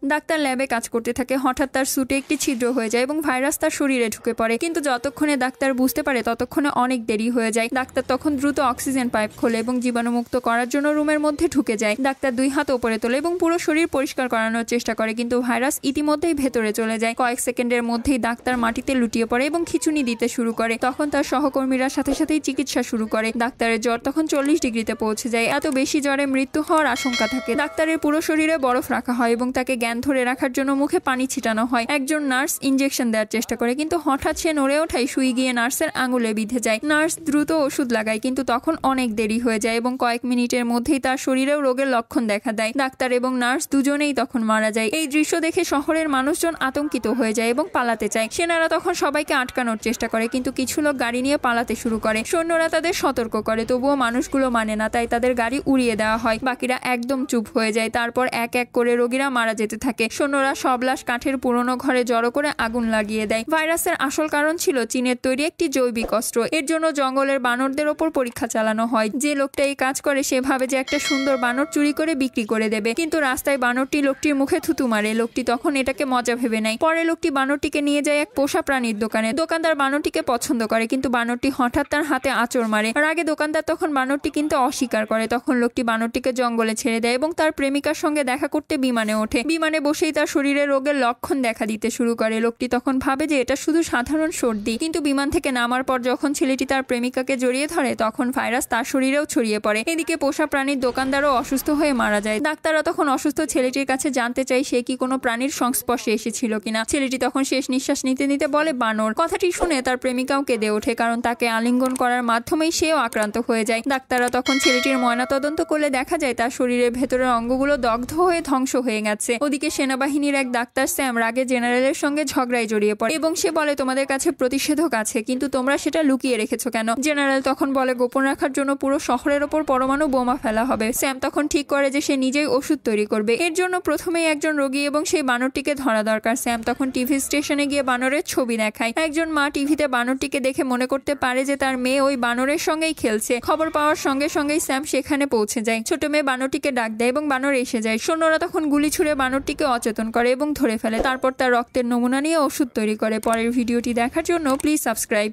Doctor ল্যাবে কাজ করতে থাকে। হঠাৎ তার স্যুটে একটি ছিদ্র হয়ে যায় এবং ভাইরাস তার শরীরে ঢুকে পড়ে, কিন্তু যতক্ষণে ডাক্তার বুঝতে পারে ততক্ষণে অনেক দেরি হয়ে যায়। ডাক্তার তখন দ্রুত অক্সিজেন পাইপ খোলে এবং জীবাণুমুক্ত করার জন্য রুমের মধ্যে ঢুকে যায়। ডাক্তার 2 হাত উপরে তোলে এবং পুরো শরীর পরিষ্কার করানোর চেষ্টা করে, কিন্তু ভাইরাস ইতিমধ্যেই ভেতরে চলে যায়। কয়েক সেকেন্ডের মধ্যেই ডাক্তার মাটিতে লুটিয়ে পড়ে এবং খিঁচুনি দিতে শুরু করে। তখন তার সহকর্মীরা সাথে সাথেই চিকিৎসা শুরু করে। ডাক্তারের জ্বর তখন 40 ডিগ্রিতে পৌঁছে যায়। এত বেশি জ্বরে মৃত্যু হওয়ার আশঙ্কা থাকে। ডাক্তারের পুরো শরীরে বরফ রাখা হয় এবং তাকে জ্ঞান ধরে রাখার জন্য মুখে পানি ছিটানো হয়। একজন নার্স ইনজেকশন দেওয়ার চেষ্টা করে, কিন্তু হঠাৎ সে নড়ে ওঠায় সুই গিয়ে নার্সের আঙুলে বিঁধে যায়। নার্স দ্রুত ওষুধ লাগায়, কিন্তু তখন অনেক দেরি হয়ে যায় এবং কয়েক মিনিটের মধ্যেই তার শরীরেও রোগের লক্ষণ দেখা দেয়। ডাক্তার এবং নার্স দুজনেই তখন মারা যায়। এই দৃশ্য দেখে শহরের মানুষজন আতঙ্কিত হয়ে যায় এবং পালাতে চায়। সেনারা তখন সবাইকে আটকানোর চেষ্টা করে, কিন্তু কিছু লোক গাড়ি নিয়ে পালাতে শুরু করে। সৈন্যরা তাদের সতর্ক করে, তবুও মানুষগুলো মানে না, তাই তাদের গাড়ি উড়িয়ে দেওয়া হয়। বাকিরা একদম চুপ হয়ে যায়। তারপর এক এক করে রোগীরা মারা যেতে থাকে। সৈন্যরা সব লাশ কাঠের পুরনো ঘরে জড়ো করে আগুন লাগিয়ে দেয়। ভাইরাসের আসল কারণ ছিল চীনের তৈরি একটি জৈবিক অস্ত্র। এর জন্য জঙ্গলের বানরদের ওপর পরীক্ষা চালানো হয়। যে লোকটা এই কাজ করে সে ভাবে যে একটা সুন্দর বানর চুরি করে বিক্রি করে দেবে, কিন্তু রাস্তায় বানরটি লোকটির মুখে থুতু মারে। লোকটি তখন এটাকে মজা ভেবে নেয়। পরে লোকটি বানরটিকে নিয়ে যায় এক পোষা প্রাণীর দোকানে। দোকানদার বানরটিকে পছন্দ করে, কিন্তু বানরটি হঠাৎ তার হাতে আঁচড় মারে। আর আগে দোকানদার তখন বানরটি কিনতে অস্বীকার করে। তখন লোকটি বানরটিকে জঙ্গলে ছেড়ে দেয় এবং তার প্রেমিকার সঙ্গে দেখা করতে বিমানে ওঠে। বিমানে বসেই তার শরীরে রোগের লক্ষণ দেখা দিতে শুরু করে। লোকটি তখন ভাবে যে এটা শুধু সাধারণ সর্দি, কিন্তু বিমান থেকে নামার পর যখন ছেলেটি তার প্রেমিকাকে জড়িয়ে ধরে তখন ভাইরাস তার শরীরেও ছড়িয়ে পড়ে। এদিকে পোষা প্রাণীর দোকানদারও অসুস্থ হয়ে মারা যায়। ডাক্তাররা তখন অসুস্থ ছেলেটির কাছে জানতে চায় সে কি কোনো প্রাণীর সংস্পর্শে এসেছিল কিনা। ছেলেটি তখন শেষ নিঃশ্বাস নিতে নিতে বলে বানর। কথাটি শুনে তার প্রেমিকাও কেঁদে ওঠে, কারণ তাকে আলিঙ্গন করার মাধ্যমেই সেও আক্রান্ত হয়ে যায়। ডাক্তাররা তখন ছেলেটির ময়নাতদন্ত করলে দেখা যায় তার শরীরের ভেতরের অঙ্গগুলো দগ্ধ হয়ে ধ্বংস হয়ে গেছে। ওদিকে সেনাবাহিনীর এক ডাক্তার স্যাম রাগে জেনারেলের সঙ্গে ঝগড়ায় জড়িয়ে পড়ে এবং সে বলে তোমাদের কাছে প্রতিষেধক আছে, কিন্তু তোমরা সেটা লুকিয়ে রেখেছো কেন? জেনারেল তখন বলে গোপন রাখার জন্য পুরো শহরের ওপর পরমাণু বোমা ফেলা হবে। স্যাম তখন ঠিক করে যে সে নিজেই ওষুধ তৈরি করবে। এর জন্য প্রথমেই একজন রোগী এবং সেই বানরটিকে ধরা দরকার। স্যাম তখন টিভি স্টেশনে গিয়ে বানরের ছবি দেখায়। একজন মা টিভিতে বানরটিকে দেখে মনে করতে পারে যে তার মেয়ে ওই বানরের সঙ্গেই খেলছে। খবর পাওয়ার সঙ্গে সঙ্গেই স্যাম সেখানে পৌঁছে যায়। ছোট মেয়ে বানরটিকে ডাক দেয় এবং বানর এসে যায়। সৈন্যরা তখন গুলি ছুড়ে বানরটিকে অচেতন করে এবং ধরে ফেলে। তারপর তার রক্তের নমুনা নিয়ে ওষুধ তৈরি করে। পরের ভিডিওটি দেখার জন্য প্লিজ সাবস্ক্রাইব।